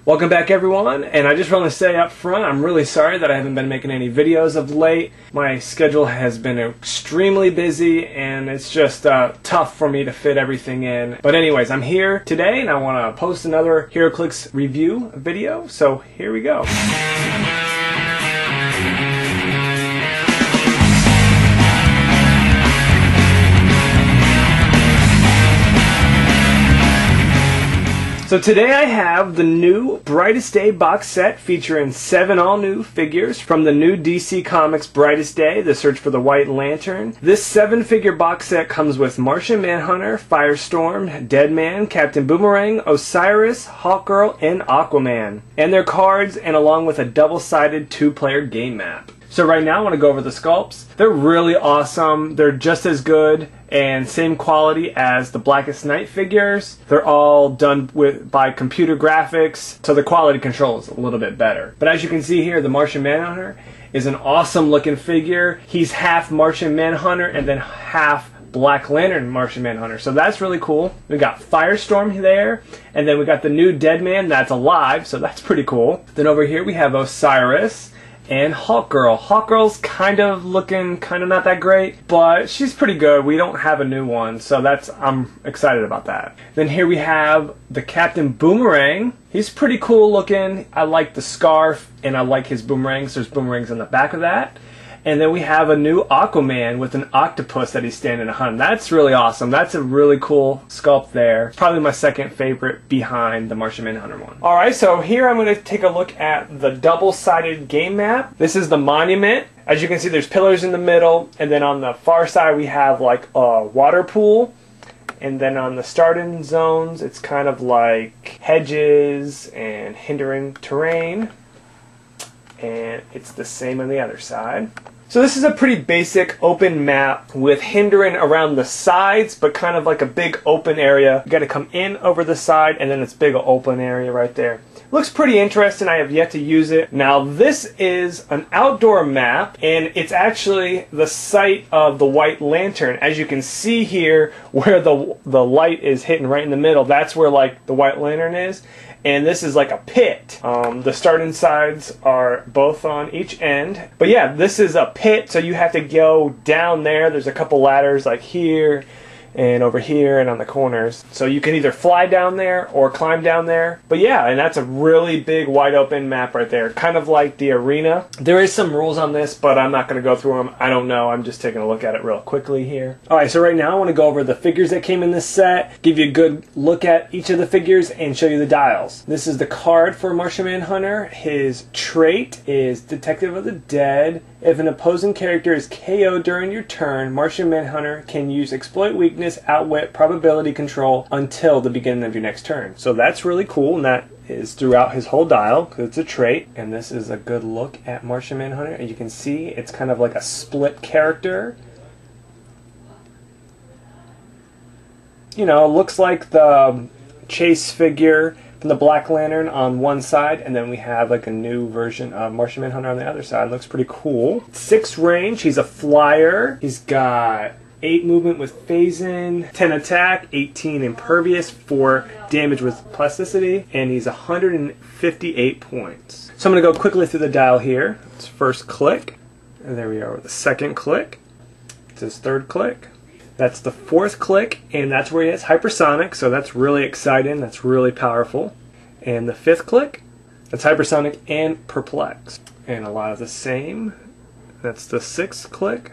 Welcome back everyone, and I just want to say up front, I'm really sorry that I haven't been making any videos of late. My schedule has been extremely busy and it's just tough for me to fit everything in. But anyways, I'm here today and I want to post another Heroclix review video, so here we go. So today I have the new Brightest Day box set featuring 7 all-new figures from the new DC Comics Brightest Day, The Search for the White Lantern. This 7-figure box set comes with Martian Manhunter, Firestorm, Deadman, Captain Boomerang, Osiris, Hawkgirl, and Aquaman, and their cards, and along with a double-sided 2-player game map. So right now I want to go over the sculpts. They're really awesome. They're just as good and same quality as the Blackest Night figures. They're all done by computer graphics, so the quality control is a little bit better. But as you can see here, the Martian Manhunter is an awesome looking figure. He's half Martian Manhunter and then half Black Lantern Martian Manhunter, so that's really cool. We got Firestorm there, and then we got the new Deadman that's alive, so that's pretty cool. Then over here we have Osiris and Hawkgirl. Hawkgirl's kind of looking not that great, but she's pretty good. We don't have a new one, so I'm excited about that. Then here we have the Captain Boomerang. He's pretty cool looking. I like the scarf and I like his boomerangs. There's boomerangs on the back of that. And then we have a new Aquaman with an octopus that he's standing on. That's really awesome. That's a really cool sculpt there. Probably my second favorite behind the Martian Manhunter one. Alright, so here I'm going to take a look at the double-sided game map. This is the monument. As you can see, there's pillars in the middle, and then on the far side we have like a water pool. And then on the starting zones, it's kind of like hedges and hindering terrain. And it's the same on the other side. So this is a pretty basic open map with hindering around the sides, but kind of like a big open area. You got to come in over the side, and then it's big open area right there. Looks pretty interesting. I have yet to use it. Now this is an outdoor map, and it's actually the site of the White Lantern. As you can see here, where the light is hitting right in the middle, that's where like the White Lantern is. And this is like a pit. The starting sides are both on each end. But yeah, this is a pit, so you have to go down there. There's a couple ladders like here and over here and on the corners. So you can either fly down there or climb down there. But yeah, and that's a really big wide open map right there. Kind of like the arena. There is some rules on this, but I'm not going to go through them. I don't know. I'm just taking a look at it real quickly here. Alright, so right now I want to go over the figures that came in this set, give you a good look at each of the figures, and show you the dials. This is the card for Martian Manhunter. His trait is Detective of the Dead. If an opposing character is KO'd during your turn, Martian Manhunter can use Exploit Weakness, Outwit, Probability Control until the beginning of your next turn. So that's really cool, and that is throughout his whole dial, because it's a trait. And this is a good look at Martian Manhunter. And you can see it's kind of like a split character. You know, looks like the chase figure from the Black Lantern on one side, and then we have like a new version of Martian Manhunter on the other side. Looks pretty cool. 6 range, he's a flyer. He's got 8 movement with phase-in, 10 attack, 18 impervious, 4 damage with plasticity, and he's 158 points. So I'm going to go quickly through the dial here. It's first click, and there we are with the second click. It's his third click. That's the 4th click, and that's where he has hypersonic, so that's really exciting. That's really powerful. And the 5th click, that's hypersonic and perplex. And a lot of the same. That's the 6th click.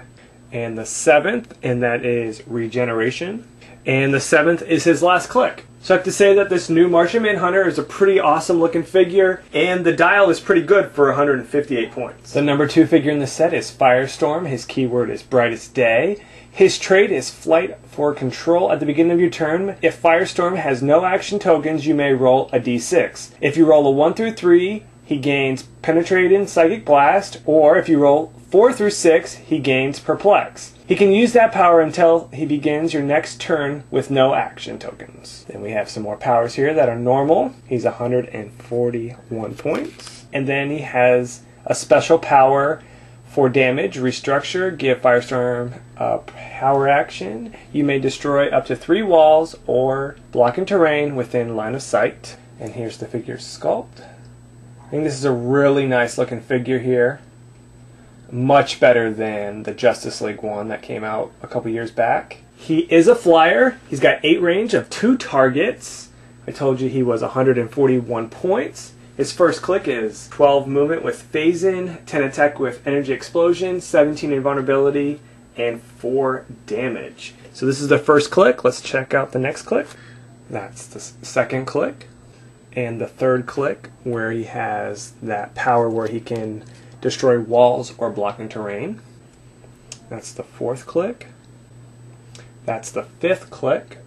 And the 7th, and that is regeneration. And the 7th is his last click. So I have to say that this new Martian Manhunter is a pretty awesome looking figure, and the dial is pretty good for 158 points. The number 2 figure in the set is Firestorm. His keyword is Brightest Day. His trait is Flight for Control at the beginning of your turn. If Firestorm has no action tokens, you may roll a d6. If you roll a 1 through 3, he gains Penetrating Psychic Blast, or if you roll 4 through 6, he gains Perplex. He can use that power until he begins your next turn with no action tokens. Then we have some more powers here that are normal. He's 141 points. And then he has a special power for damage, restructure, give Firestorm a power action. You may destroy up to 3 walls or blocking terrain within line of sight. And here's the figure sculpt. I think this is a really nice looking figure here. Much better than the Justice League one that came out a couple years back. He is a flyer. He's got 8 range of 2 targets. I told you he was 141 points. His first click is 12 movement with phase in, 10 attack with energy explosion, 17 invulnerability, and 4 damage. So this is the first click. Let's check out the next click. That's the second click. And the third click where he has that power where he can destroy walls or blocking terrain. That's the fourth click. That's the fifth click.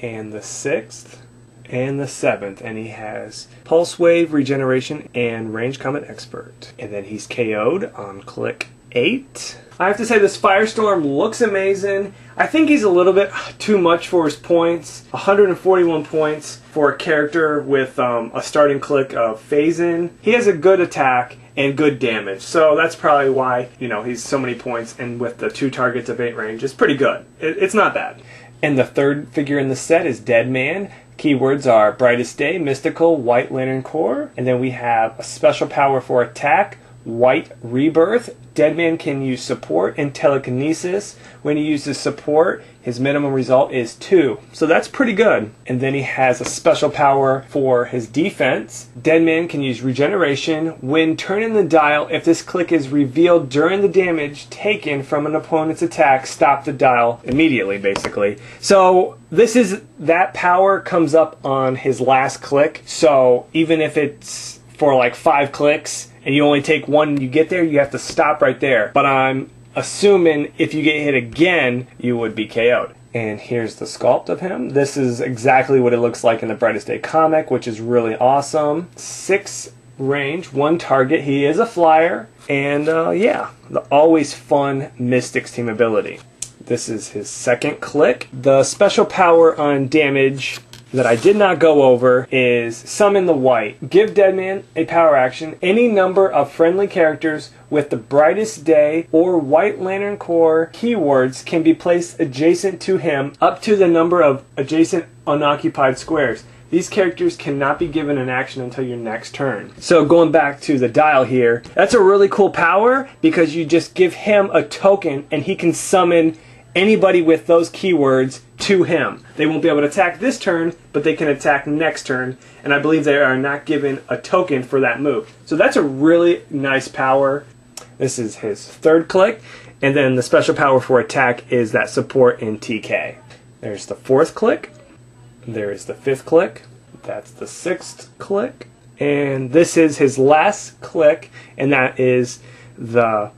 And the sixth. And the seventh. And he has Pulse Wave, Regeneration, and Range Combat Expert. And then he's KO'd on click 8. I have to say this Firestorm looks amazing. I think he's a little bit too much for his points. 141 points for a character with a starting click of phase in. He has a good attack and good damage, so that's probably why, you know, he's so many points, and with the 2 targets of 8 range, it's pretty good. It's not bad. And the third figure in the set is Deadman. Keywords are Brightest Day, Mystical, White Lantern Core, and then we have a special power for attack, White Rebirth. Deadman can use support and telekinesis. When he uses support, his minimum result is 2. So that's pretty good. And then he has a special power for his defense. Deadman can use regeneration. When turning the dial, if this click is revealed during the damage taken from an opponent's attack, stop the dial immediately, basically. So that power comes up on his last click. So even if it's for like 5 clicks, and you only take 1 and you get there, you have to stop right there. But I'm assuming if you get hit again, you would be KO'd. And here's the sculpt of him. This is exactly what it looks like in the Brightest Day comic, which is really awesome. 6 range, 1 target. He is a flyer. And yeah, the always fun Mystics team ability. This is his second click. The special power on damage that I did not go over is Summon the White. Give Deadman a power action. Any number of friendly characters with the Brightest Day or White Lantern Core keywords can be placed adjacent to him up to the number of adjacent unoccupied squares. These characters cannot be given an action until your next turn. So going back to the dial here, that's a really cool power because you just give him a token and he can summon anybody with those keywords to him. They won't be able to attack this turn, but they can attack next turn, and I believe they are not given a token for that move. So that's a really nice power. This is his third click, and then the special power for attack is that support in TK. There's the fourth click, there is the fifth click, that's the sixth click, and this is his last click, and that is the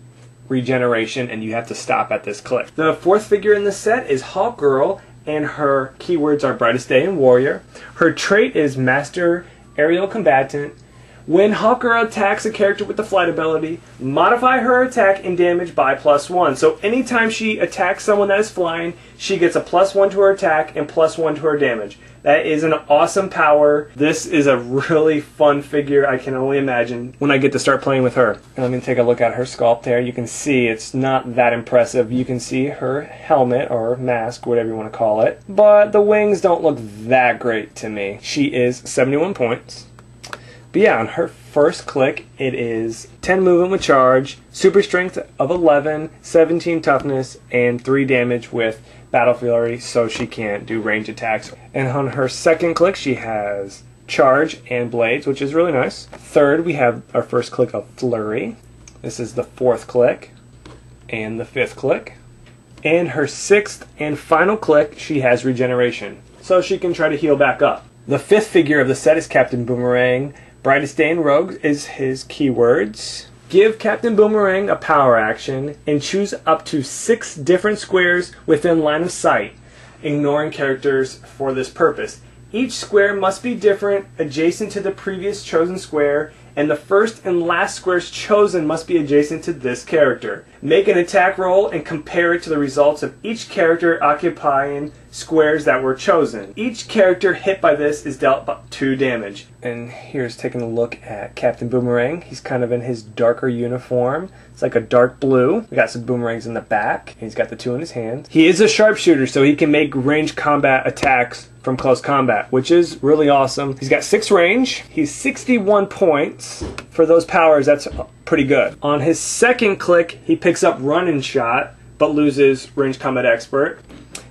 regeneration, and you have to stop at this click. The fourth figure in the set is Hawkgirl, and her keywords are Brightest Day and Warrior. Her trait is Master Aerial Combatant. When Hawkgirl attacks a character with the flight ability, modify her attack and damage by +1. So anytime she attacks someone that is flying, she gets a +1 to her attack and +1 to her damage. That is an awesome power. This is a really fun figure. I can only imagine when I get to start playing with her. And let me take a look at her sculpt there. You can see it's not that impressive. You can see her helmet or mask, whatever you want to call it. But the wings don't look that great to me. She is 71 points. But yeah, on her first click, it is 10 movement with charge, super strength of 11, 17 toughness, and 3 damage with Battle Fury, so she can't do range attacks. And on her second click, she has charge and blades, which is really nice. Third, we have our first click of Flurry. This is the fourth click and the fifth click. And her sixth and final click, she has regeneration, so she can try to heal back up. The fifth figure of the set is Captain Boomerang. Brightest Day and Rogue is his keywords. Give Captain Boomerang a power action and choose up to 6 different squares within line of sight, ignoring characters for this purpose. Each square must be different, adjacent to the previous chosen square, and the first and last squares chosen must be adjacent to this character. Make an attack roll and compare it to the results of each character occupying squares that were chosen. Each character hit by this is dealt 2 damage. And here's taking a look at Captain Boomerang. He's kind of in his darker uniform. It's like a dark blue. We got some boomerangs in the back. He's got the 2 in his hands. He is a sharpshooter, so he can make ranged combat attacks from close combat, which is really awesome. He's got 6 range. He's 61 points. For those powers, that's pretty good. On his second click, he picks up Run and Shot, but loses Ranged Combat Expert.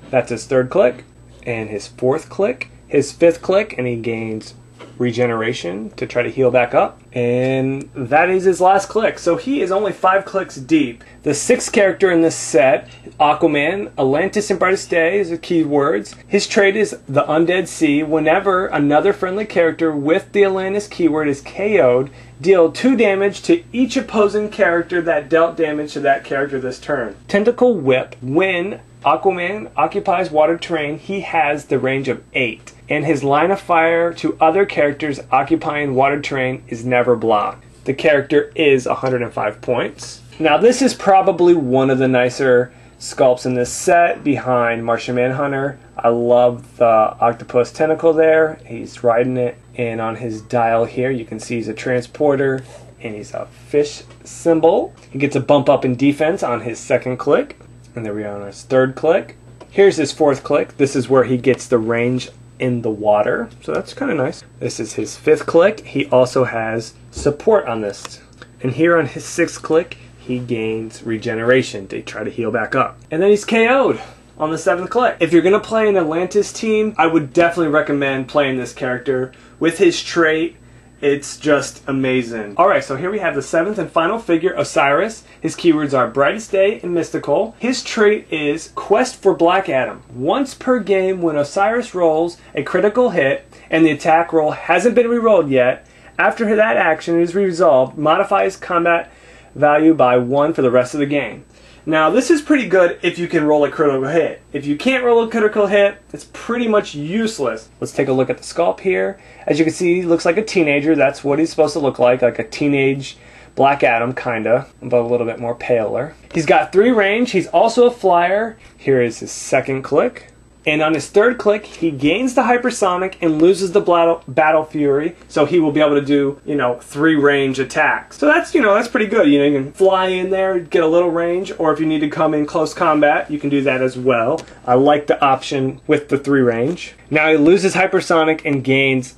That's his third click. And his fourth click, his fifth click, and he gains Regeneration to try to heal back up. And that is his last click. So he is only 5 clicks deep. The 6th character in this set, Aquaman, Atlantis and Brightest Day is the key words. His trait is the Undead Sea. Whenever another friendly character with the Atlantis keyword is KO'd, deal 2 damage to each opposing character that dealt damage to that character this turn. Tentacle Whip. When Aquaman occupies water terrain, he has the range of 8. And his line of fire to other characters occupying water terrain is never blocked. The character is 105 points. Now this is probably one of the nicer sculpts in this set behind Martian Manhunter. I love the octopus tentacle there. He's riding it, and on his dial here you can see he's a transporter and he's a fish symbol. He gets a bump up in defense on his second click, and there we are on his third click. Here's his fourth click. This is where he gets the range in the water, so that's kind of nice. This is his 5th click. He also has support on this, and here on his 6th click he gains regeneration to try to heal back up, and then he's KO'd on the 7th click. If you're gonna play an Atlantis team, I would definitely recommend playing this character with his trait. It's just amazing. Alright, so here we have the 7th and final figure, Osiris. His keywords are Brightest Day and Mystical. His trait is Quest for Black Adam. Once per game, when Osiris rolls a critical hit and the attack roll hasn't been rerolled yet, after that action is resolved, modify his combat value by 1 for the rest of the game. Now this is pretty good if you can roll a critical hit. If you can't roll a critical hit, it's pretty much useless. Let's take a look at the sculpt here. As you can see, he looks like a teenager. That's what he's supposed to look like a teenage Black Adam, kinda, but a little bit more paler. He's got 3 range. He's also a flyer. Here is his second click. And on his third click, he gains the hypersonic and loses the battle fury, so he will be able to do, 3 range attacks. So that's, that's pretty good. You can fly in there, get a little range, or if you need to come in close combat, you can do that as well. I like the option with the 3 range. Now he loses hypersonic and gains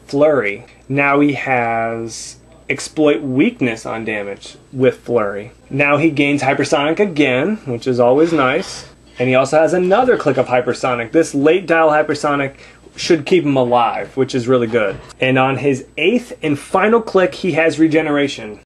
flurry. Now he has exploit weakness on damage with flurry. Now he gains hypersonic again, which is always nice. And he also has another click of hypersonic. This late dial hypersonic should keep him alive, which is really good. And on his 8th and final click, he has regeneration.